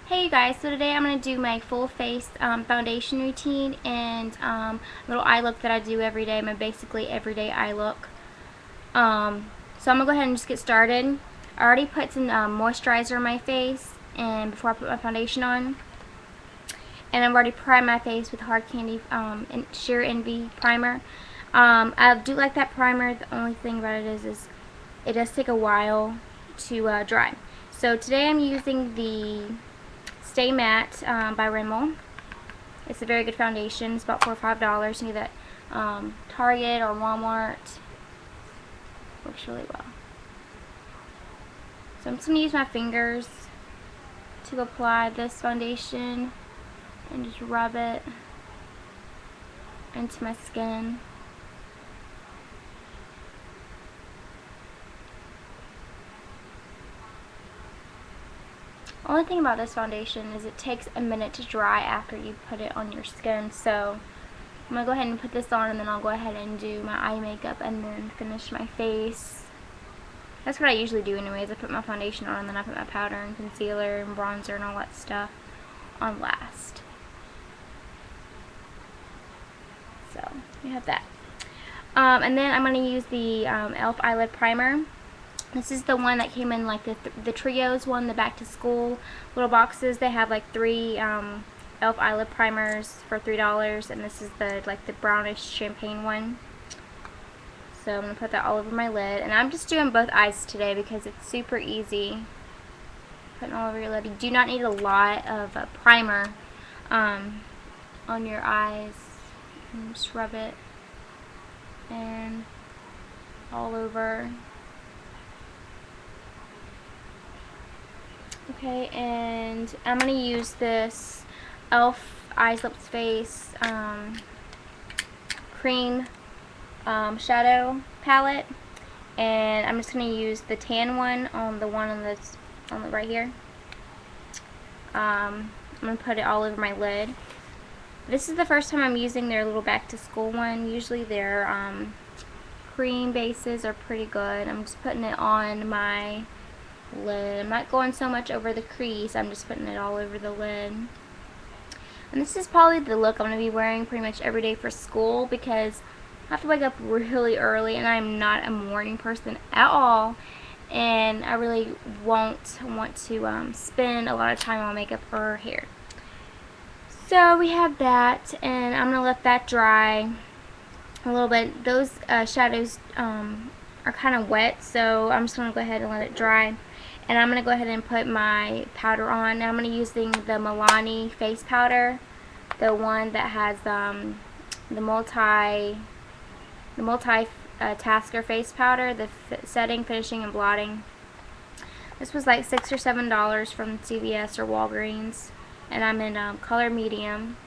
Hey you guys, so today I'm going to do my full face foundation routine and little eye look that I do every day, my basically everyday eye look. So I'm going to go ahead and just get started. I already put some moisturizer on my face and before I put my foundation on. And I've already primed my face with Hard Candy Sheer Envy primer. I do like that primer. The only thing about it is it does take a while to dry. So today I'm using the Stay Matte by Rimmel. It's a very good foundation. It's about $4 or $5. You can get that Target or Walmart. Works really well. So I'm just going to use my fingers to apply this foundation and just rub it into my skin. Only thing about this foundation is it takes a minute to dry after you put it on your skin, so I'm going to go ahead and put this on and then I'll go ahead and do my eye makeup and then finish my face. That's what I usually do anyways. I put my foundation on and then I put my powder and concealer and bronzer and all that stuff on last. So you have that. And then I'm going to use the e.l.f. eyelid primer. This is the one that came in like the Trios one, the back to school little boxes. They have like 3 e.l.f. eyelid primers for $3, and this is the brownish champagne one. So I'm going to put that all over my lid, and I'm just doing both eyes today because it's super easy. Putting all over your lid. You do not need a lot of primer on your eyes. And just rub it and all over. Okay, and I'm going to use this e.l.f. Eyes Lips Face cream shadow palette, and I'm just going to use the tan one on the right here. I'm going to put it all over my lid. This is the first time I'm using their little back to school one. Usually their cream bases are pretty good. I'm just putting it on my lid. I'm not going so much over the crease, I'm just putting it all over the lid. And this is probably the look I'm going to be wearing pretty much every day for school because I have to wake up really early and I'm not a morning person at all, and I really won't want to spend a lot of time on makeup or hair. So we have that, and I'm going to let that dry a little bit. Those shadows are kind of wet, so I'm just going to go ahead and let it dry. And I'm going to go ahead and put my powder on. Now I'm going to be using the Milani face powder, the one that has the multi-tasker face powder, the setting, finishing, and blotting. This was like $6 or $7 from CVS or Walgreens, and I'm in color medium.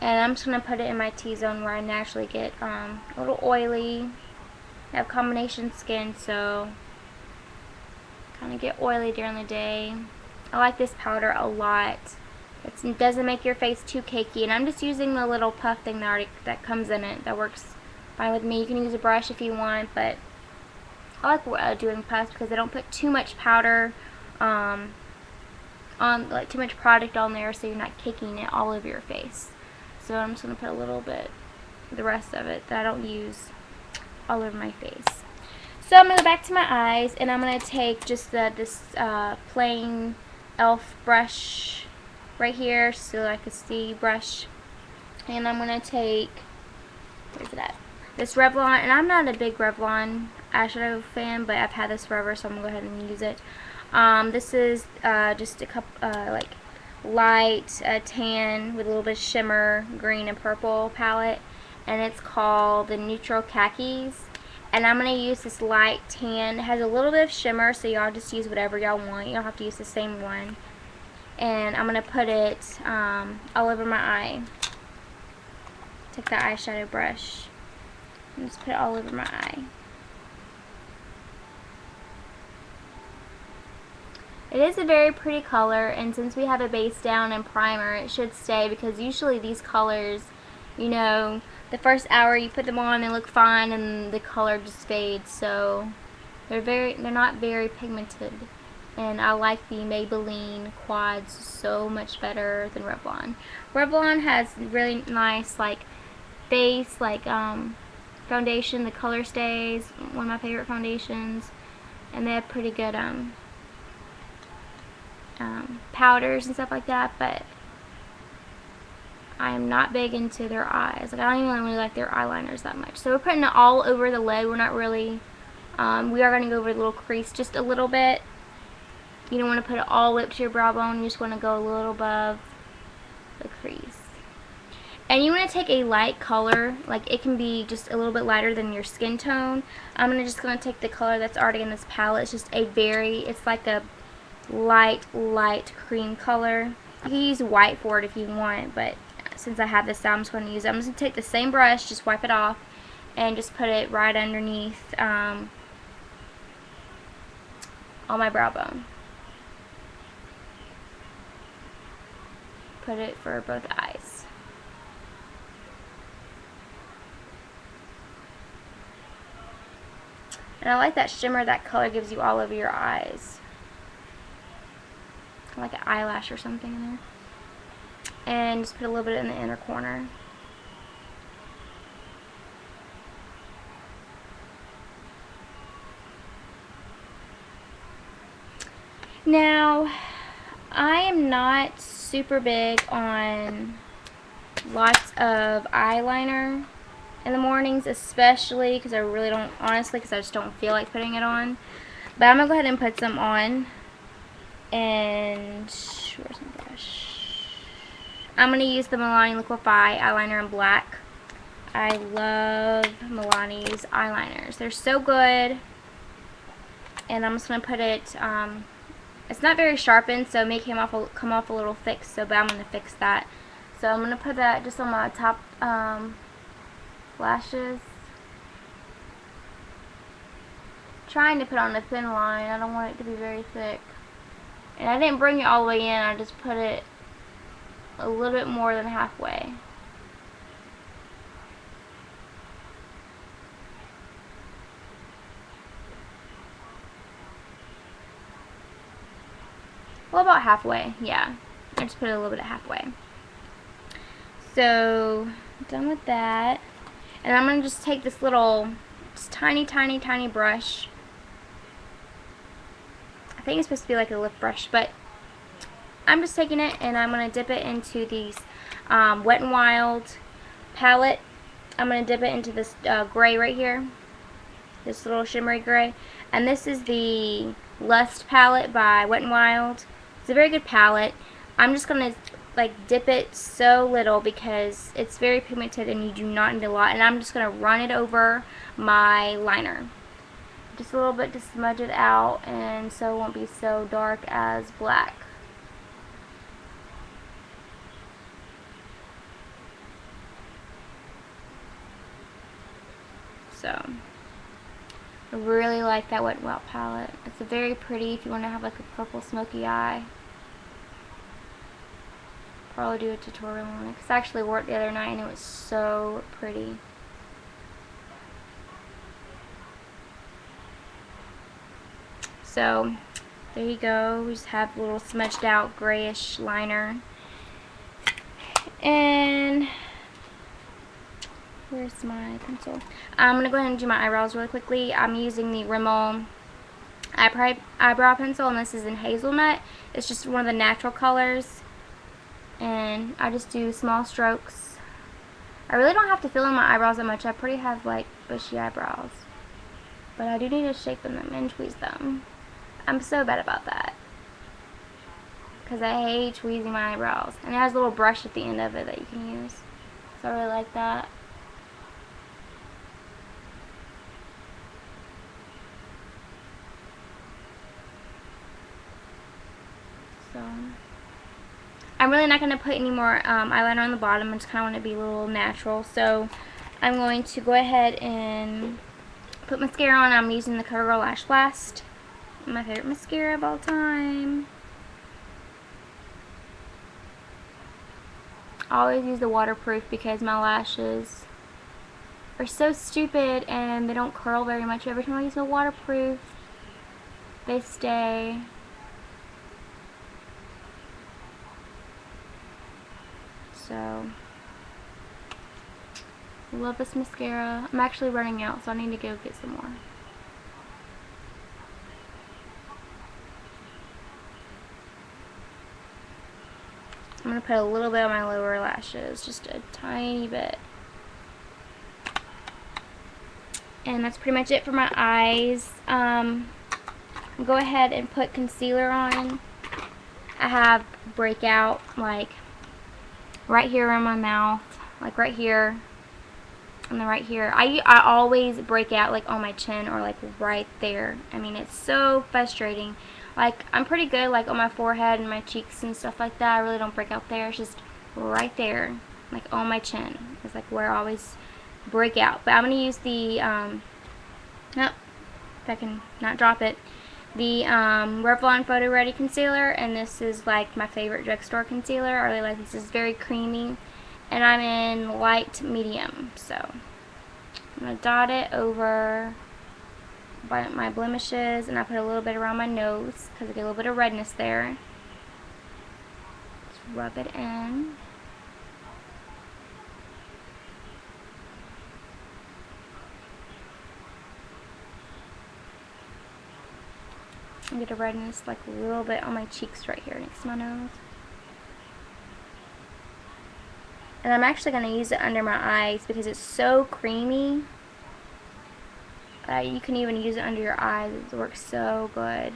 And I'm just going to put it in my T-zone where I naturally get a little oily. I have combination skin, so kind of get oily during the day. I like this powder a lot. It doesn't make your face too cakey, and I'm just using the little puff thing that comes in it. That works fine with me. You can use a brush if you want, but I like doing puffs because they don't put too much powder on, like too much product on there, so you're not caking it all over your face. So I'm just going to put a little bit, the rest of it that I don't use, all over my face. So I'm going to go back to my eyes, and I'm going to take just this plain e.l.f. brush right here, so I can see brush, and I'm going to take, where's it at? This Revlon, and I'm not a big Revlon eyeshadow fan, but I've had this forever, so I'm going to go ahead and use it. This is just a couple, like light tan with a little bit of shimmer, green and purple palette, and it's called the Neutral Khakis. And I'm going to use this light tan. It has a little bit of shimmer, so y'all just use whatever y'all want. You don't have to use the same one. And I'm going to put it all over my eye. Take the eyeshadow brush and just put it all over my eye. It is a very pretty color, and since we have a base down and primer, it should stay, because usually these colors, you know, the first hour you put them on, they look fine, and the color just fades. So they're not very pigmented. and I like the Maybelline quads so much better than Revlon. Revlon has really nice like base like foundation. The color stays, one of my favorite foundations, and they have pretty good powders and stuff like that, but I'm not big into their eyes. Like, I don't even really like their eyeliners that much. So we're putting it all over the lid. We're not really, we are going to go over the little crease just a little bit. You don't want to put it all up to your brow bone. You just want to go a little above the crease. And you want to take a light color, like it can be just a little bit lighter than your skin tone. I'm just going to take the color that's already in this palette. It's just a it's like a light cream color. You can use white for it if you want, but since I have this out, I'm just going to use it. I'm just going to take the same brush, just wipe it off, and just put it right underneath on my brow bone. Put it for both eyes. And I like that shimmer that color gives you all over your eyes. Like an eyelash or something in there. And just put a little bit in the inner corner. Now, I am not super big on lots of eyeliner in the mornings, especially because I really don't, honestly, because I just don't feel like putting it on. But I'm going to go ahead and put some on. And where's my brush? I'm going to use the Milani Liquify eyeliner in black. I love Milani's eyeliners. They're so good. And I'm just going to put it, it's not very sharpened, so it may come off a little thick, but I'm going to fix that. So I'm going to put that just on my top lashes. Trying to put on a thin line. I don't want it to be very thick. And I didn't bring it all the way in, I just put it a little bit more than halfway. Well, about halfway, yeah. I just put it a little bit at halfway. So, done with that. And I'm going to just take this little, just tiny brush. I think it's supposed to be like a lip brush, but I'm just taking it and I'm going to dip it into these Wet n Wild palette. I'm going to dip it into this gray right here, this little shimmery gray, and this is the Lust palette by Wet n Wild. It's a very good palette. I'm just going to like dip it so little because it's very pigmented and you do not need a lot, and I'm just going to run it over my liner. Just a little bit to smudge it out and so it won't be so dark as black. So, I really like that Wet n Wild palette. It's very pretty if you want to have like a purple smoky eye. Probably do a tutorial on it because I actually wore it the other night and it was so pretty. So, there you go. We just have a little smudged out grayish liner. And where's my pencil? I'm going to go ahead and do my eyebrows really quickly. I'm using the Rimmel eyebrow pencil, and this is in Hazelnut. It's just one of the natural colors. And I just do small strokes. I really don't have to fill in my eyebrows that much. I pretty have like bushy eyebrows. But I do need to shapen them and tweeze them. I'm so bad about that. Because I hate tweezing my eyebrows. And it has a little brush at the end of it that you can use. So I really like that. So I'm really not going to put any more eyeliner on the bottom. I just kind of want it to be a little natural. So I'm going to go ahead and put mascara on. I'm using the CoverGirl Lash Blast. My favorite mascara of all time. I always use the waterproof because my lashes are so stupid and they don't curl very much. Every time I use the waterproof, they stay So, love this mascara. I'm actually running out, so I need to go get some more. I'm going to put a little bit on my lower lashes, just a tiny bit. And that's pretty much it for my eyes. Go ahead and put concealer on. I have breakout, like, right here in my mouth, like right here, and then right here. I always break out, like, on my chin or, like, right there. I mean, it's so frustrating. Like, I'm pretty good, like, on my forehead and my cheeks and stuff like that. I really don't break out there. It's just right there, like, on my chin. It's, like, where I always break out. But I'm going to use the, oh, if I can not drop it, the Revlon Photo Ready Concealer. And this is, like, my favorite drugstore concealer. I really like this. It's very creamy. And I'm in light medium. So, I'm going to dot it over by my blemishes, and I put a little bit around my nose because I get a little bit of redness there. Just rub it in. I get a redness like a little bit on my cheeks right here next to my nose. And I'm actually going to use it under my eyes because it's so creamy. You can even use it under your eyes. It works so good.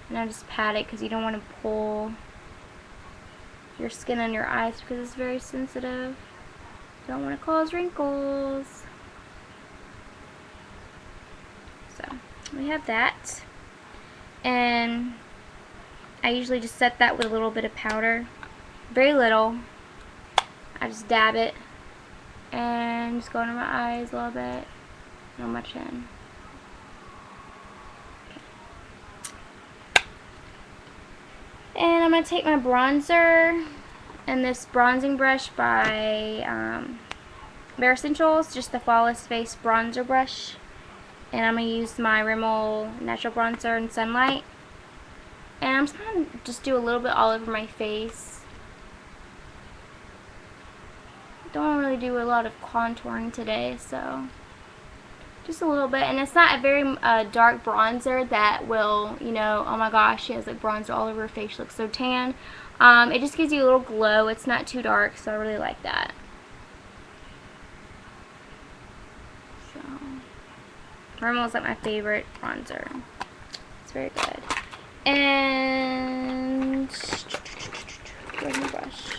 And I just pat it because you don't want to pull your skin on your eyes because it's very sensitive. Don't want to cause wrinkles. So, we have that. And I usually just set that with a little bit of powder. Very little. I just dab it and just go under my eyes a little bit. On my chin. Okay. And I'm going to take my bronzer and this bronzing brush by Bare Essentials, just the Flawless Face bronzer brush. And I'm going to use my Rimmel Natural Bronzer in Sunlight. And I'm just going to just do a little bit all over my face. Don't really do a lot of contouring today, so just a little bit. And it's not a very dark bronzer that will, you know, oh my gosh, she has like bronzer all over her face, she looks so tan. It just gives you a little glow. It's not too dark, so I really like that. So, Rimmel is like my favorite bronzer. It's very good. And where's my brush?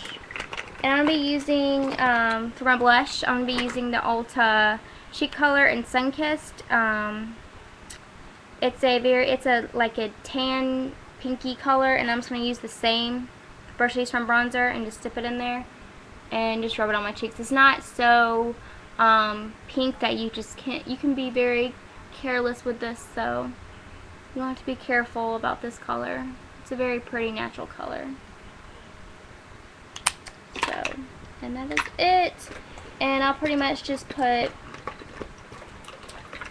And I'm going to be using, for my blush, I'm going to be using the Ulta Cheek Color and Sunkissed. It's like a tan pinky color, and I'm just going to use the same brush use from bronzer and just dip it in there and just rub it on my cheeks. It's not so pink that you just can't, you can be very careless with this, so you have to be careful about this color. It's a very pretty natural color. So, and that is it. And I'll pretty much just put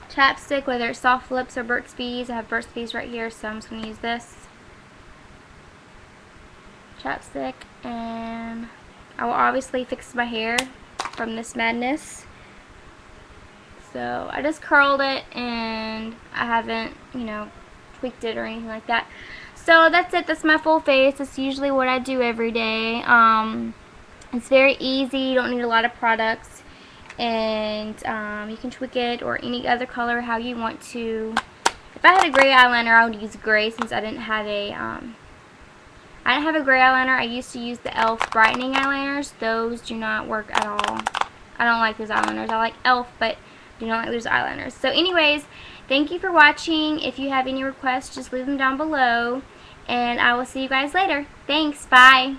chapstick, whether it's Soft Lips or Burt's Bees. I have Burt's Bees right here, so I'm just going to use this chapstick. And I will obviously fix my hair from this madness. So I just curled it, and I haven't, you know, tweaked it or anything like that. So that's it. That's my full face. That's usually what I do every day. It's very easy. You don't need a lot of products. And you can tweak it or any other color how you want to. If I had a gray eyeliner, I would use gray since I didn't have a gray eyeliner. I used to use the e.l.f. brightening eyeliners. Those do not work at all. I don't like those eyeliners. I like e.l.f. but do not like those eyeliners. So anyways, thank you for watching. If you have any requests, just leave them down below. And I will see you guys later. Thanks. Bye.